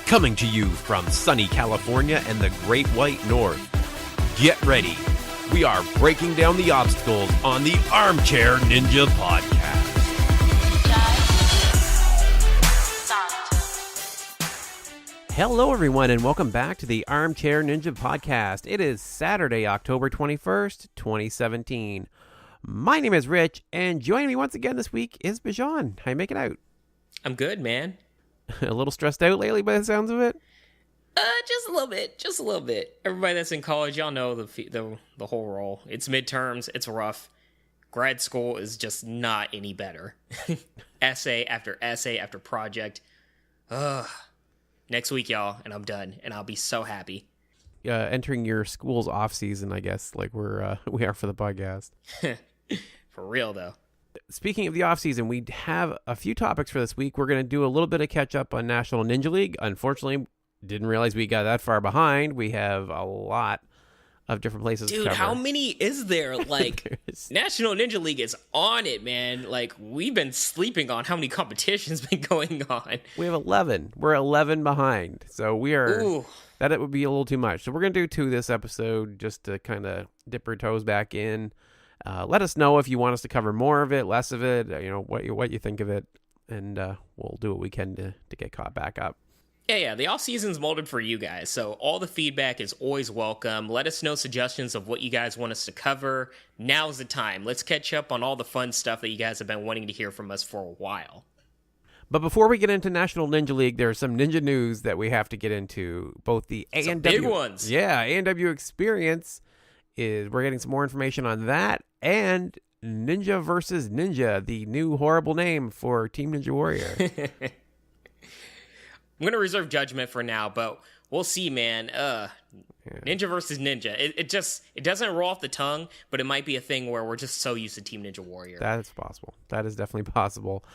Coming to you from sunny California and the Great White North. Get ready. We are breaking down the obstacles on the Armchair Ninja Podcast. Hello, everyone, and welcome back to the Armchair Ninja Podcast. It is Saturday, October 21st, 2017. My name is Rich, and joining me once again this week is Bijan. How you making out? I'm good, man. A little stressed out lately by the sounds of it? Just a little bit. Everybody that's in college, y'all know the whole role. It's midterms, it's rough. Grad school is just not any better. Essay after project. Next week, y'all, and I'm done, and I'll be so happy. Entering your school's off season, I guess, like we are for the podcast. For real, though. Speaking of the off season, we have a few topics for this week. We're going to do a little bit of catch up on National Ninja League. Unfortunately, didn't realize we got that far behind. We have a lot of different places to cover. Dude, how many is there? Like, National Ninja League is on it, man. Like, we've been sleeping on how many competitions been going on. We have 11. We're 11 behind. So we are... Ooh. That it would be a little too much. So we're going to do 2 this episode just to kind of dip our toes back in. Let us know if you want us to cover more of it, less of it, what you think of it, and we'll do what we can to get caught back up. Yeah, the off-season's molded for you guys, so all the feedback is always welcome. Let us know suggestions of what you guys want us to cover. Now's the time. Let's catch up on all the fun stuff that you guys have been wanting to hear from us for a while. But before we get into National Ninja League, there's some ninja news that we have to get into. Both the ANW... big ones. Yeah, ANW Experience we're getting some more information on that, and Ninja versus Ninja, the new horrible name for Team Ninja Warrior. I'm going to reserve judgment for now, but we'll see, man. Ninja versus Ninja. It doesn't roll off the tongue, but it might be a thing where we're just so used to Team Ninja Warrior. That is possible. That is definitely possible.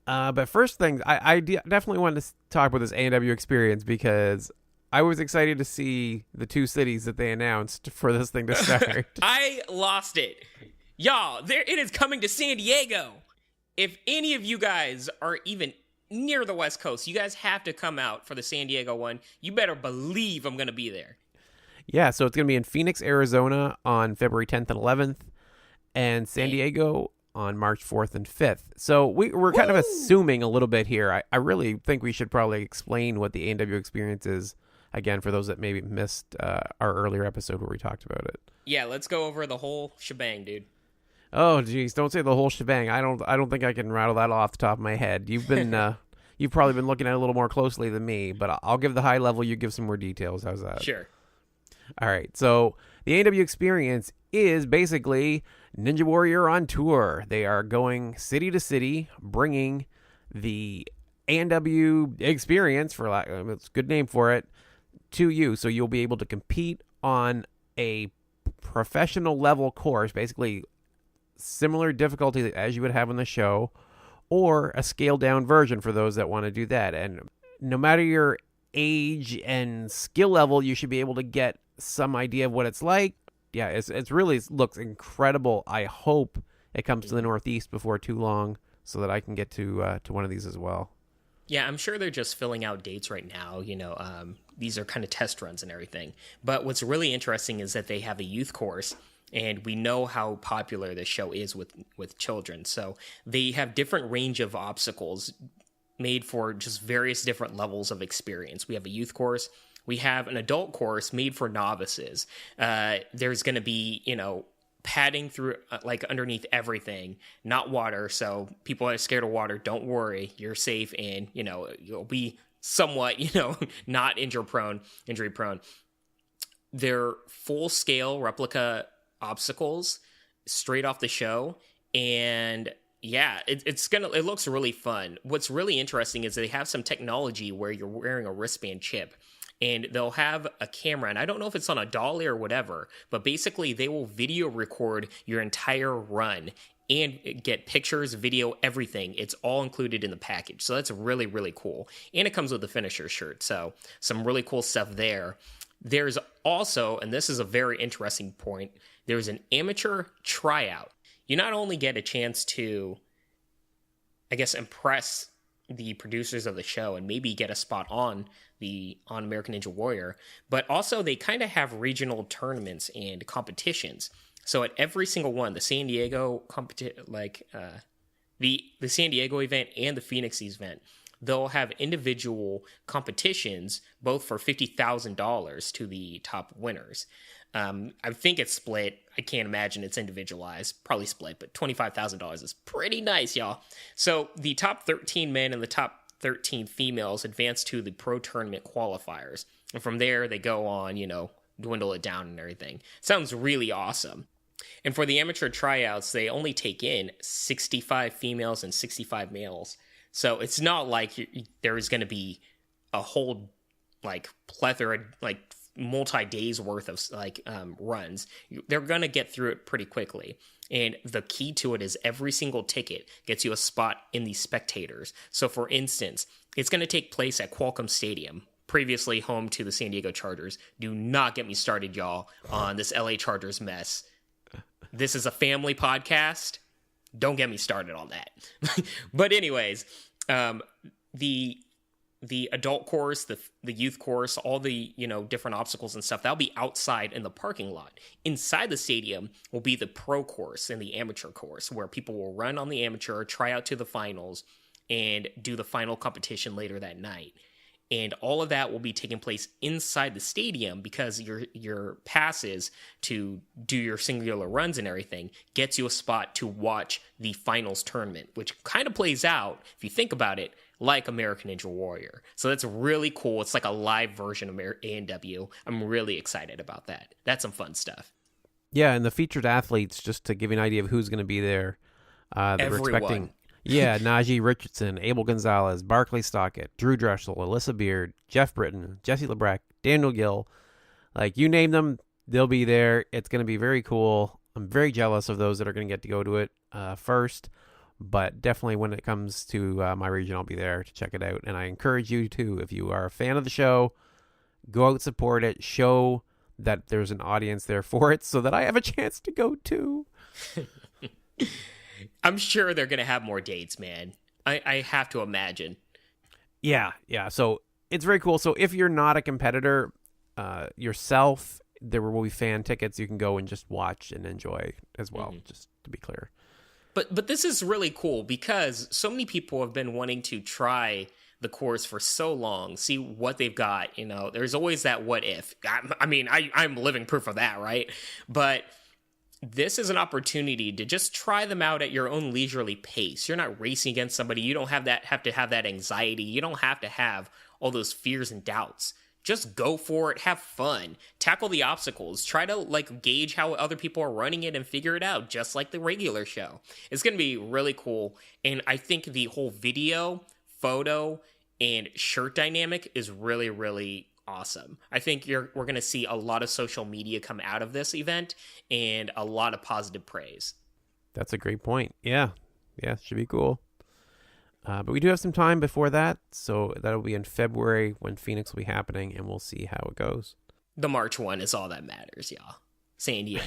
But first thing, I definitely wanted to talk about this ANW Experience because I was excited to see the 2 cities that they announced for this thing to start. I lost it. Y'all, it is coming to San Diego. If any of you guys are even near the West Coast, you guys have to come out for the San Diego one. You better believe I'm going to be there. Yeah, so it's going to be in Phoenix, Arizona on February 10th and 11th, and San Diego on March 4th and 5th. So we're kind of assuming a little bit here. I really think we should probably explain what the ANW Experience is, again, for those that maybe missed our earlier episode where we talked about it. Yeah, let's go over the whole shebang, dude. Oh, geez, don't say the whole shebang. I don't think I can rattle that off the top of my head. You've been... You've probably been looking at it a little more closely than me, but I'll give the high level. You give some more details. How's that? Sure. All right. So the ANW Experience is basically Ninja Warrior on tour. They are going city to city, bringing the ANW Experience, it's a good name for it, to you. So you'll be able to compete on a professional level course, basically similar difficulty as you would have on the show, or a scaled down version for those that want to do that. And no matter your age and skill level, you should be able to get some idea of what it's like. Yeah, it's really looks incredible. I hope it comes to the Northeast before too long so that I can get to one of these as well. Yeah, I'm sure they're just filling out dates right now. These are kind of test runs and everything. But what's really interesting is that they have a youth course. And we know how popular this show is with children. So they have different range of obstacles made for just various different levels of experience. We have a youth course. We have an adult course made for novices. There's going to be, padding through, like underneath everything, not water. So people that are scared of water, don't worry. You're safe and, you'll be somewhat, not injury prone. They're full-scale replica obstacles straight off the show, and yeah, it looks really fun. What's really interesting is they have some technology where you're wearing a wristband chip, and they'll have a camera, and I don't know if it's on a dolly or whatever, but basically they will video record your entire run and get pictures, video, everything. It's all included in the package, so that's really, really cool. And it comes with the finisher shirt, so some really cool stuff there. There's also, and this is a very interesting point, there's an amateur tryout. You not only get a chance to, I guess, impress the producers of the show and maybe get a spot on American Ninja Warrior. But also they kind of have regional tournaments and competitions. So at every single one, the San Diego the San Diego event and the Phoenix event, they'll have individual competitions, both for $50,000 to the top winners. I think it's split. I can't imagine it's individualized. Probably split, but $25,000 is pretty nice, y'all. So the top 13 men and the top 13 females advance to the pro tournament qualifiers. And from there, they go on, dwindle it down and everything. Sounds really awesome. And for the amateur tryouts, they only take in 65 females and 65 males. So it's not like there's going to be a whole plethora, multi-days worth of runs. They're going to get through it pretty quickly. And the key to it is every single ticket gets you a spot in the spectators. So for instance, it's going to take place at Qualcomm Stadium, previously home to the San Diego Chargers. Do not get me started, y'all, on this LA Chargers mess. This is a family podcast. Don't get me started on that. But anyways, the adult course, the youth course, all the different obstacles and stuff, that'll be outside in the parking lot. Inside the stadium will be the pro course and the amateur course, where people will run on the amateur, try out to the finals, and do the final competition later that night. And all of that will be taking place inside the stadium, because your passes to do your singular runs and everything gets you a spot to watch the finals tournament, which kind of plays out, if you think about it, like American Ninja Warrior. So that's really cool. It's like a live version of ANW. I'm really excited about that. That's some fun stuff. Yeah, and the featured athletes, just to give you an idea of who's going to be there, that we're expecting. Yeah, Najee Richardson, Abel Gonzalez, Barclay Stockett, Drew Dressel, Alyssa Beard, Jeff Britton, Jesse Lebrecht, Daniel Gill. You name them, they'll be there. It's going to be very cool. I'm very jealous of those that are going to get to go to it first. But definitely when it comes to my region, I'll be there to check it out. And I encourage you to, if you are a fan of the show, go out, support it, show that there's an audience there for it so that I have a chance to go too. I'm sure they're going to have more dates, man. I have to imagine. Yeah. So it's very cool. So if you're not a competitor yourself, there will be fan tickets. You can go and just watch and enjoy as well, just to be clear. But this is really cool because so many people have been wanting to try the course for so long, see what they've got. There's always that what if. I'm living proof of that, right? But this is an opportunity to just try them out at your own leisurely pace. You're not racing against somebody. You don't have to have that anxiety. You don't have to have all those fears and doubts. Just go for it. Have fun. Tackle the obstacles. Try to gauge how other people are running it and figure it out, just like the regular show. It's going to be really cool. And I think the whole video, photo, and shirt dynamic is really, really awesome. I think we're going to see a lot of social media come out of this event and a lot of positive praise. That's a great point. Yeah, should be cool. But we do have some time before that, so that'll be in February when Phoenix will be happening, and we'll see how it goes. The March one is all that matters, y'all. San Diego.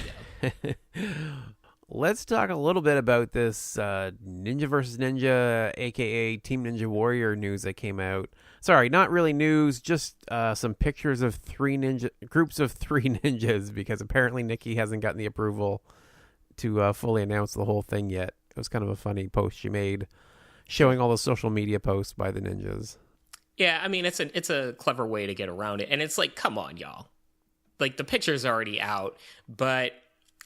Let's talk a little bit about this Ninja versus Ninja, a.k.a. Team Ninja Warrior news that came out. Sorry, not really news, just some pictures of groups of three ninjas, because apparently Nikki hasn't gotten the approval to fully announce the whole thing yet. It was kind of a funny post she made, showing all the social media posts by the ninjas. Yeah, it's a clever way to get around it. And it's come on, y'all. The picture's already out, but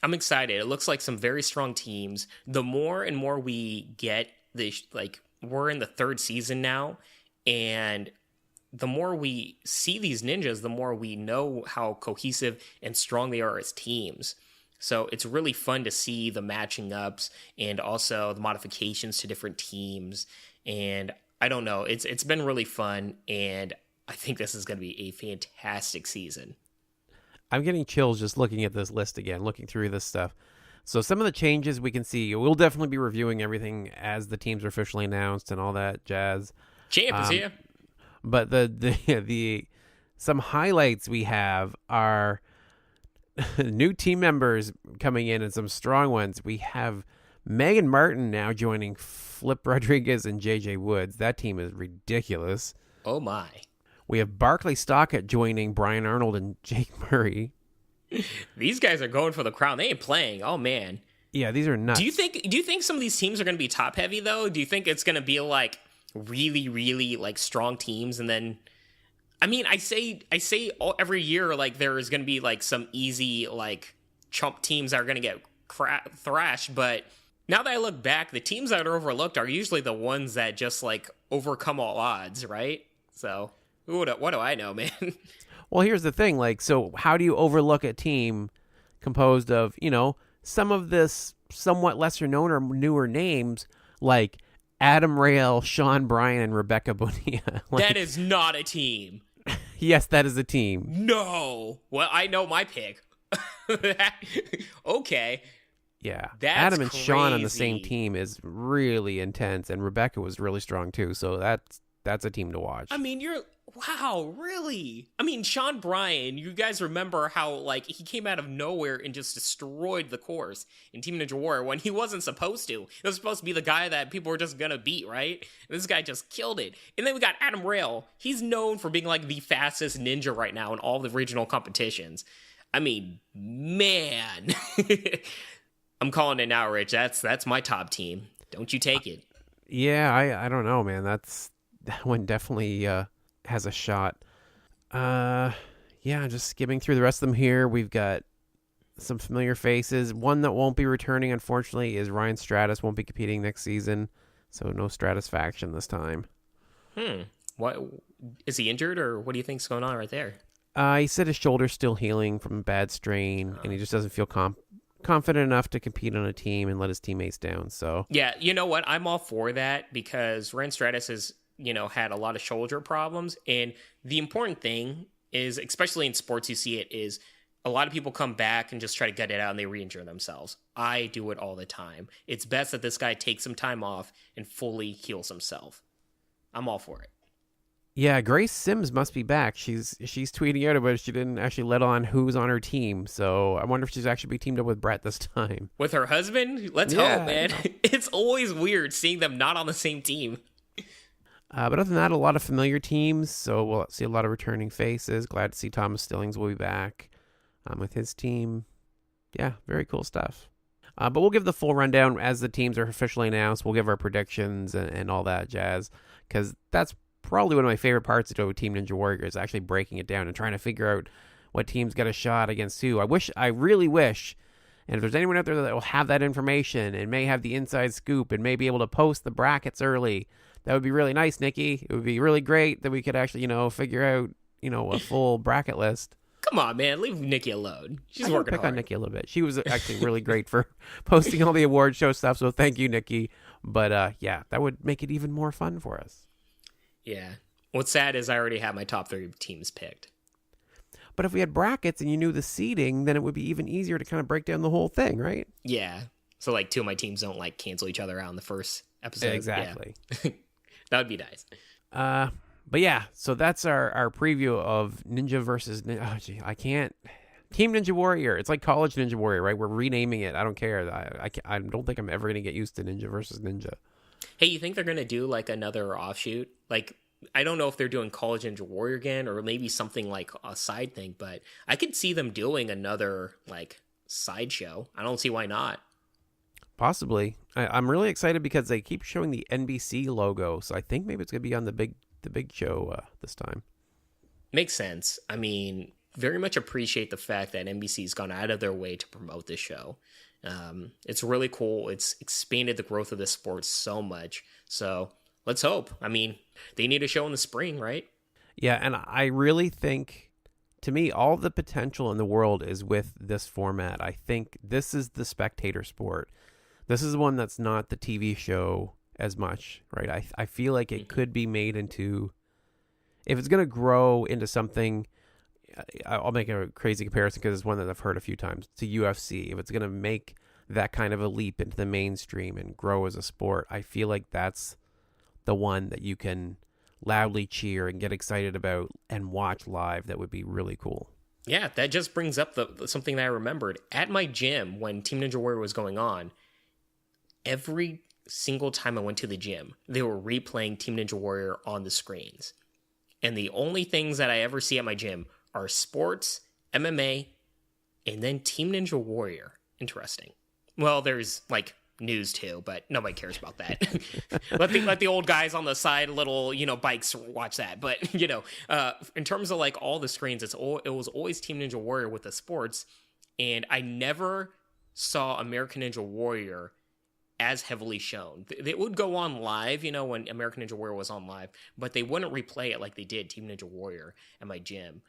I'm excited. It looks like some very strong teams. The more and more we get this, we're in the third season now, and the more we see these ninjas, the more we know how cohesive and strong they are as teams. So it's really fun to see the matching ups and also the modifications to different teams. And I don't know, it's been really fun, and I think this is going to be a fantastic season. I'm getting chills just looking at this list again, looking through this stuff. So some of the changes we can see, we'll definitely be reviewing everything as the teams are officially announced and all that jazz. Champ is here. But the some highlights we have are new team members coming in and some strong ones. We have Megan Martin now joining Flip Rodriguez and JJ Woods. That team is ridiculous. Oh, my. We have Barclay Stockett joining Brian Arnold and Jake Murray. These guys are going for the crown. They ain't playing. Oh, man. Yeah, these are nuts. Do you think some of these teams are going to be top heavy, though? Do you think it's going to be like really, really like strong teams? And then, I mean, I say every year, like there is going to be like some easy like chump teams that are going to get thrashed. But now that I look back, the teams that are overlooked are usually the ones that just like overcome all odds, right? So what do I know, man? Well, here's the thing. Like, so how do you overlook a team composed of, some of this somewhat lesser known or newer names like Adam Rail, Sean Bryan, and Rebecca Bonilla? That is not a team. Yes, that is a team. No. Well, I know my pick. Okay. Yeah. That's Adam and crazy. Sean on the same team is really intense, and Rebecca was really strong too. So that's a team to watch. I mean, wow, really? I mean, Sean Bryan, you guys remember how, like, he came out of nowhere and just destroyed the course in Team Ninja Warrior when he wasn't supposed to. It was supposed to be the guy that people were just gonna beat, right? And this guy just killed it. And then we got Adam Rail. He's known for being, like, the fastest ninja right now in all the regional competitions. I mean, man. I'm calling it now, Rich. That's my top team. Don't you take it. Yeah, I don't know, man. That one definitely has a shot. Yeah, just skimming through the rest of them here. We've got some familiar faces. One that won't be returning, unfortunately, is Ryan Stratis. Won't be competing next season, so no Stratis faction this time. What is he injured, or what do you think's going on right there? He said his shoulder's still healing from a bad strain, and he just doesn't feel confident enough to compete on a team and let his teammates down. So yeah, you know what? I'm all for that because Ryan Stratis has had a lot of shoulder problems, and the important thing is, especially in sports, you see it is a lot of people come back and just try to gut it out and they re-injure themselves. I do it all the time. It's best that this guy takes some time off and fully heals himself. I'm all for it. Yeah, Grace Sims must be back. She's tweeting out about it. She didn't actually let on who's on her team, so I wonder if she's actually be teamed up with Brett this time. With her husband? Let's hope, man. It's always weird seeing them not on the same team. But other than that, a lot of familiar teams, so we'll see a lot of returning faces. Glad to see Thomas Stillings will be back with his team. Yeah, very cool stuff. But we'll give the full rundown as the teams are officially announced. We'll give our predictions and all that jazz, because that's probably one of my favorite parts of Team Ninja Warrior is actually breaking it down and trying to figure out what teams got a shot against who. I really wish, and if there's anyone out there that will have that information and may have the inside scoop and may be able to post the brackets early, that would be really nice, Nikki. It would be really great that we could actually, figure out, a full bracket list. Come on, man. Leave Nikki alone. She's working pick hard. on Nikki a little bit. She was actually really great for posting all the award show stuff, so thank you, Nikki. But, yeah, that would make it even more fun for us. Yeah. What's sad is I already have my top 3 teams picked. But if we had brackets and you knew the seeding, then it would be even easier to kind of break down the whole thing, right? Yeah. So, like, 2 of my teams don't, like, cancel each other out in the first episode. Exactly. Yeah. That would be nice. But yeah, so that's our preview of Ninja versus Ninja. Oh, gee, I can't. Team Ninja Warrior. It's like College Ninja Warrior, right? We're renaming it. I don't care. I don't think I'm ever going to get used to Ninja versus Ninja. Hey, you think they're going to do, like, another offshoot? Like, I don't know if they're doing College Ninja Warrior again or maybe something like a side thing, but I could see them doing another, like, sideshow. I don't see why not. Possibly. I'm really excited because they keep showing the NBC logo, so I think maybe it's going to be on the big show this time. Makes sense. I mean, very much appreciate the fact that NBC's gone out of their way to promote this show. It's really cool. It's expanded the growth of this sport so much. So let's hope. I mean, they need a show in the spring, right? Yeah, and I really think, to me, all the potential in the world is with this format. I think this is the spectator sport. This is one that's not the TV show as much, right? I feel like it could be made into, if it's going to grow into something, I'll make a crazy comparison because it's one that I've heard a few times, to UFC. If it's going to make that kind of a leap into the mainstream and grow as a sport, I feel like that's the one that you can loudly cheer and get excited about and watch live. That would be really cool. Yeah, that just brings up something that I remembered. At my gym, when Team Ninja Warrior was going on, every single time I went to the gym, they were replaying Team Ninja Warrior on the screens. And the only things that I ever see at my gym are sports, MMA, and then Team Ninja Warrior. Interesting. Well, there's like news too, but nobody cares about that. let the old guys on the side, little, bikes watch that. But, in terms of like all the screens, it was always Team Ninja Warrior with the sports. And I never saw American Ninja Warrior as heavily shown. They would go on live, when American Ninja Warrior was on live, but they wouldn't replay it like they did Team Ninja Warrior at my gym.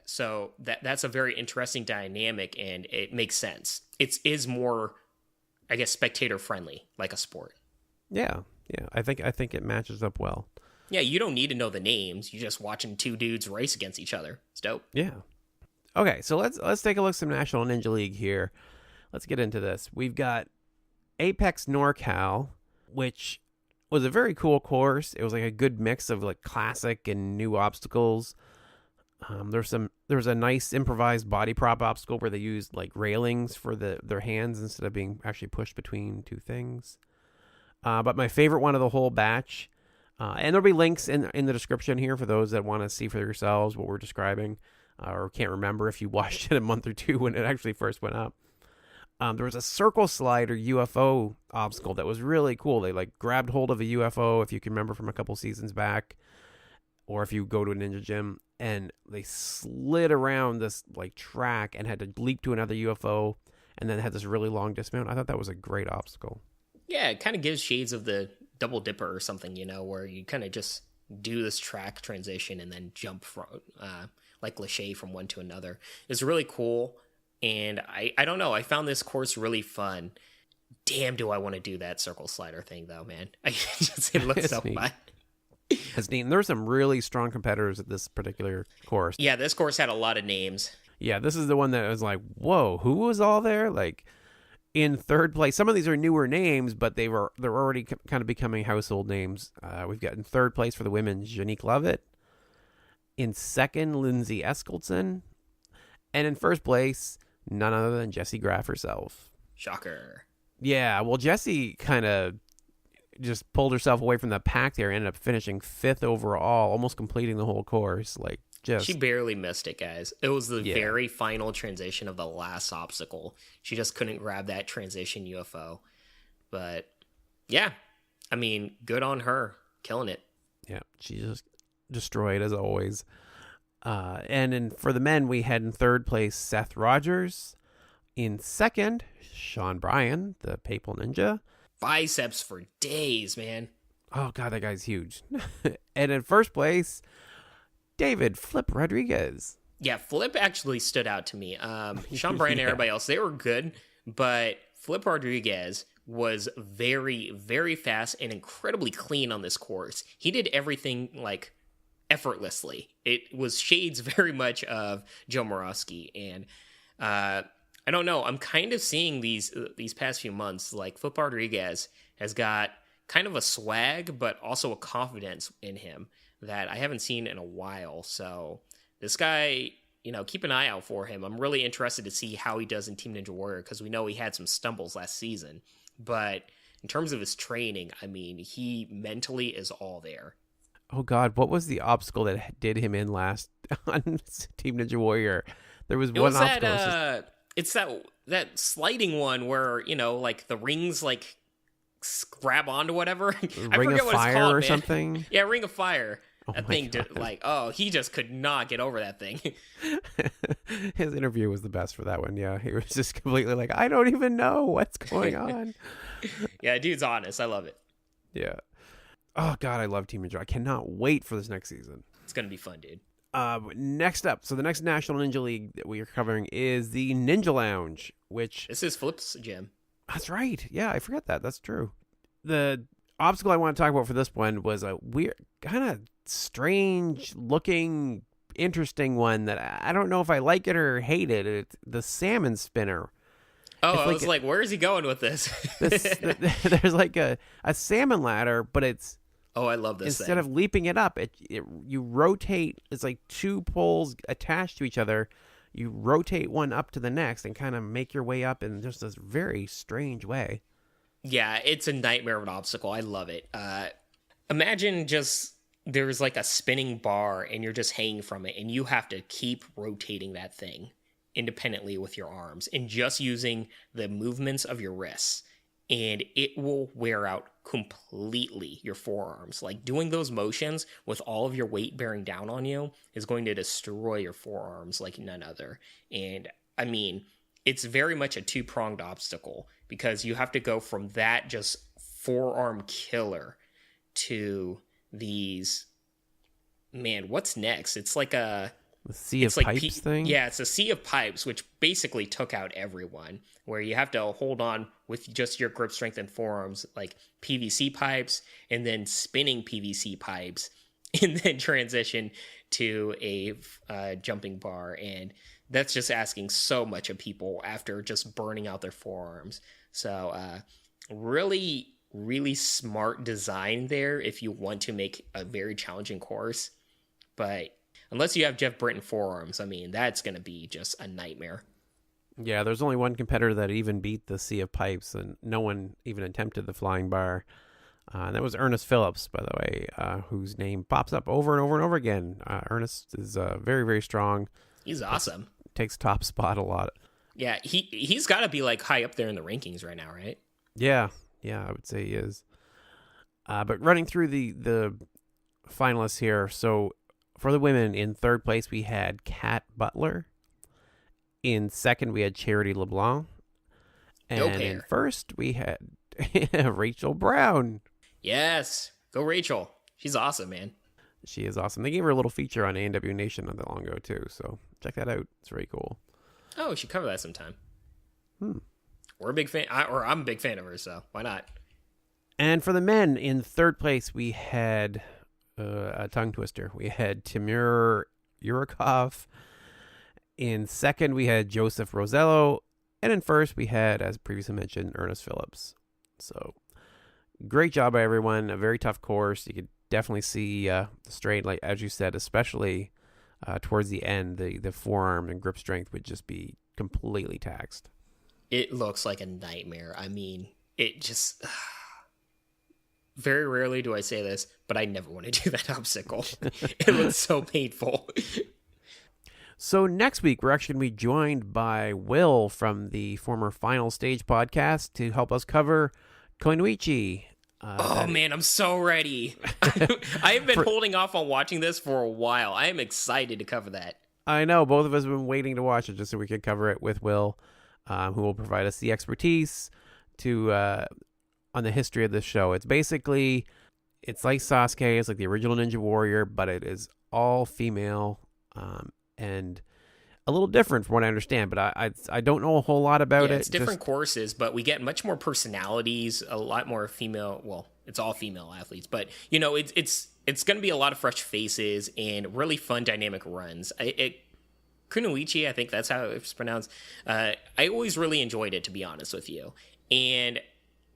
So that's a very interesting dynamic, and it makes sense. It is more, I guess, spectator friendly, like a sport. Yeah. I think it matches up well. Yeah, you don't need to know the names. You're just watching two dudes race against each other. It's dope. Yeah. Okay, so let's take a look at some National Ninja League here. Let's get into this. We've got Apex NorCal, which was a very cool course. It was like a good mix of like classic and new obstacles. There was a nice improvised body prop obstacle where they used like railings for their hands instead of being actually pushed between two things. But my favorite one of the whole batch, and there'll be links in the description here for those that want to see for yourselves what we're describing, or can't remember if you watched it a month or two when it actually first went up. There was a circle slider UFO obstacle that was really cool. They like grabbed hold of a UFO, if you can remember from a couple seasons back, or if you go to a ninja gym, and they slid around this like track and had to leap to another UFO, and then had this really long dismount. I thought that was a great obstacle. Yeah, it kind of gives shades of the Double Dipper or something, where you kind of just do this track transition and then jump from like Lachey from one to another. It's really cool. And I don't know. I found this course really fun. Damn, do I want to do that circle slider thing, though, man. It looks so fun. It's neat. And there's some really strong competitors at this particular course. Yeah, this course had a lot of names. Yeah, this is the one that was like, whoa, who was all there? Like, in third place, some of these are newer names, but they're already kind of becoming household names. We've got in third place for the women, Janique Lovett. In second, Lindsay Eskelson. And in first place, none other than Jessie Graff herself. Shocker. Yeah, well, Jessie kind of just pulled herself away from the pack there, ended up finishing 5th overall, almost completing the whole course. She barely missed it, guys. It was the very final transition of the last obstacle. She just couldn't grab that transition UFO. But, yeah, I mean, good on her. Killing it. Yeah, she just destroyed as always. And for the men, we had in third place Seth Rogers. In second, Sean Bryan, the Papal Ninja. Biceps for days, man. Oh, God, that guy's huge. And in first place, David Flip Rodriguez. Yeah, Flip actually stood out to me. Sean Bryan and everybody else, they were good, but Flip Rodriguez was very, very fast and incredibly clean on this course. He did everything like effortlessly. It was shades very much of Joe Morosky, and I don't know. I'm kind of seeing these past few months, like Flip Rodriguez has got kind of a swag, but also a confidence in him that I haven't seen in a while. So this guy, keep an eye out for him. I'm really interested to see how he does in Team Ninja Warrior, because we know he had some stumbles last season. But in terms of his training, I mean, he mentally is all there. Oh, God, what was the obstacle that did him in last on Team Ninja Warrior? There was one obstacle. It's that sliding one where, like the rings like grab onto whatever. I Ring forget of what Fire it's called, or man. something? Yeah, Ring of Fire. Oh, that thing did he just could not get over that thing. His interview was the best for that one. Yeah, he was just completely like, I don't even know what's going on. Yeah, dude's honest. I love it. Yeah. Oh, God, I love Team Ninja. I cannot wait for this next season. It's going to be fun, dude. Next up, so the next National Ninja League that we are covering is the Ninja Lounge, which... This is Flip's gym. That's right. Yeah, I forget that. That's true. The obstacle I want to talk about for this one was a weird, kind of strange-looking, interesting one that I don't know if I like it or hate it. It's the salmon spinner. Oh, I was like, where is he going with this? There's like a salmon ladder, but it's... Oh, I love this Instead of leaping it up, you rotate. It's like two poles attached to each other. You rotate one up to the next and kind of make your way up in just this very strange way. Yeah, it's a nightmare of an obstacle. I love it. Imagine just there's like a spinning bar and you're just hanging from it and you have to keep rotating that thing independently with your arms and just using the movements of your wrists. And it will wear out completely your forearms. Like doing those motions with all of your weight bearing down on you is going to destroy your forearms like none other. And I mean, it's very much a two-pronged obstacle because you have to go from that just forearm killer to these, man, what's next? It's like a sea of pipes thing? Yeah, it's a sea of pipes, which basically took out everyone, where you have to hold on with just your grip strength and forearms, like PVC pipes, and then spinning PVC pipes, and then transition to a jumping bar. And that's just asking so much of people after just burning out their forearms. So really, really smart design there if you want to make a very challenging course. But unless you have Jeff Britton forearms, I mean, that's going to be just a nightmare. Yeah, there's only one competitor that even beat the sea of pipes, and no one even attempted the flying bar. And that was Ernest Phillips, by the way, whose name pops up over and over and over again. Ernest is very, very strong. He's awesome. Takes top spot a lot. Yeah, he's got to be like high up there in the rankings right now, right? Yeah, I would say he is. But running through the finalists here, so for the women, in third place we had Kat Butler. In second we had Charity LeBlanc. And in first we had Rachel Brown. Yes, go Rachel. She's awesome, man. She is awesome. They gave her a little feature on ANW Nation not that long ago too, so check that out. It's very cool. Oh, we should cover that sometime. We're a big fan, I'm a big fan of her, so why not? And for the men, in third place we had a tongue twister. We had Timur Urikov. In second, we had Joseph Rosello. And in first, we had, as previously mentioned, Ernest Phillips. So, great job by everyone. A very tough course. You could definitely see the strain, like as you said, especially towards the end, the forearm and grip strength would just be completely taxed. It looks like a nightmare. I mean, it just... Very rarely do I say this, but I never want to do that obstacle. It looks so painful. So next week, we're actually going to be joined by Will from the former Final Stage podcast to help us cover Konoichi. Man, I'm so ready. I have been holding off on watching this for a while. I am excited to cover that. I know. Both of us have been waiting to watch it just so we could cover it with Will, who will provide us the expertise to... on the history of this show. It's basically, it's like Sasuke, it's like the original Ninja Warrior, but it is all female and a little different from what I understand, but I don't know a whole lot about it. It's different courses, but we get much more personalities, a lot more female, well, it's all female athletes, but you know, it's going to be a lot of fresh faces and really fun dynamic runs. Kunoichi, I think that's how it's pronounced. I always really enjoyed it, to be honest with you. And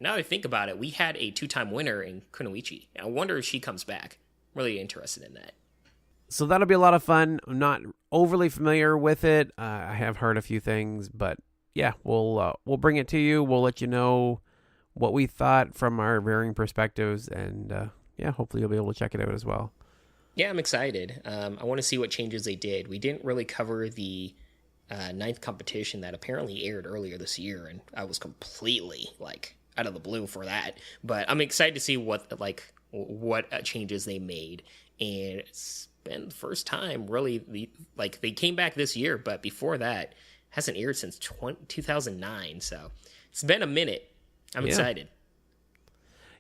now that I think about it, we had a 2-time winner in Kunoichi. I wonder if she comes back. I'm really interested in that. So that'll be a lot of fun. I'm not overly familiar with it. I have heard a few things, but yeah, we'll bring it to you. We'll let you know what we thought from our varying perspectives, and yeah, hopefully you'll be able to check it out as well. Yeah, I'm excited. I want to see what changes they did. We didn't really cover the 9th competition that apparently aired earlier this year, and I was completely out of the blue for that. But I'm excited to see what changes they made, and it's been the first time really they came back this year, but before that hasn't aired since 2009, so it's been a minute. I'm excited.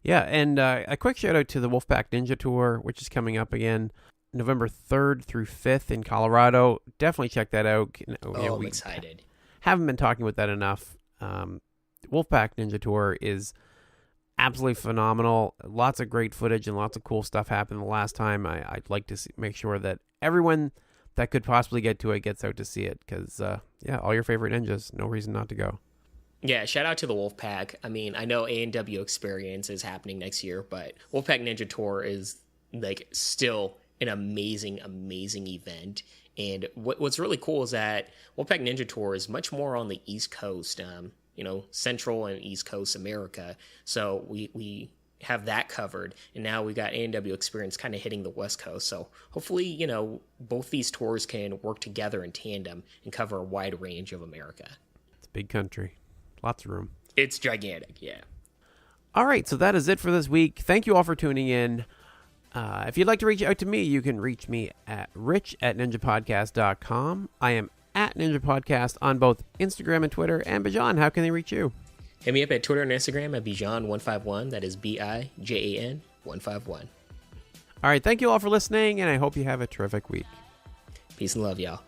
Yeah, and a quick shout out to the Wolfpack Ninja Tour, which is coming up again November 3rd through 5th in Colorado. Definitely check that out. I'm excited. Haven't been talking about that enough. Wolfpack Ninja Tour is absolutely phenomenal. Lots of great footage and lots of cool stuff happened the last time. I'd like to make sure that everyone that could possibly get to it gets out to see it, because all your favorite ninjas, no reason not to go. Yeah, shout out to the Wolfpack. I mean, I know ANW Experience is happening next year, but Wolfpack Ninja Tour is still an amazing, amazing event. And what's really cool is that Wolfpack Ninja Tour is much more on the East Coast. Central and East Coast America. So we have that covered, and now we got ANW Experience kind of hitting the West Coast. So hopefully, both these tours can work together in tandem and cover a wide range of America. It's a big country. Lots of room. It's gigantic, yeah. All right, so that is it for this week. Thank you all for tuning in. If you'd like to reach out to me, you can reach me at rich@ninjapodcast.com. I am at Ninja Podcast on both Instagram and Twitter. And Bijan, how can they reach you? Hit me up at Twitter and Instagram at Bijan151. That is Bijan 151. All right, thank you all for listening, and I hope you have a terrific week. Peace and love, y'all.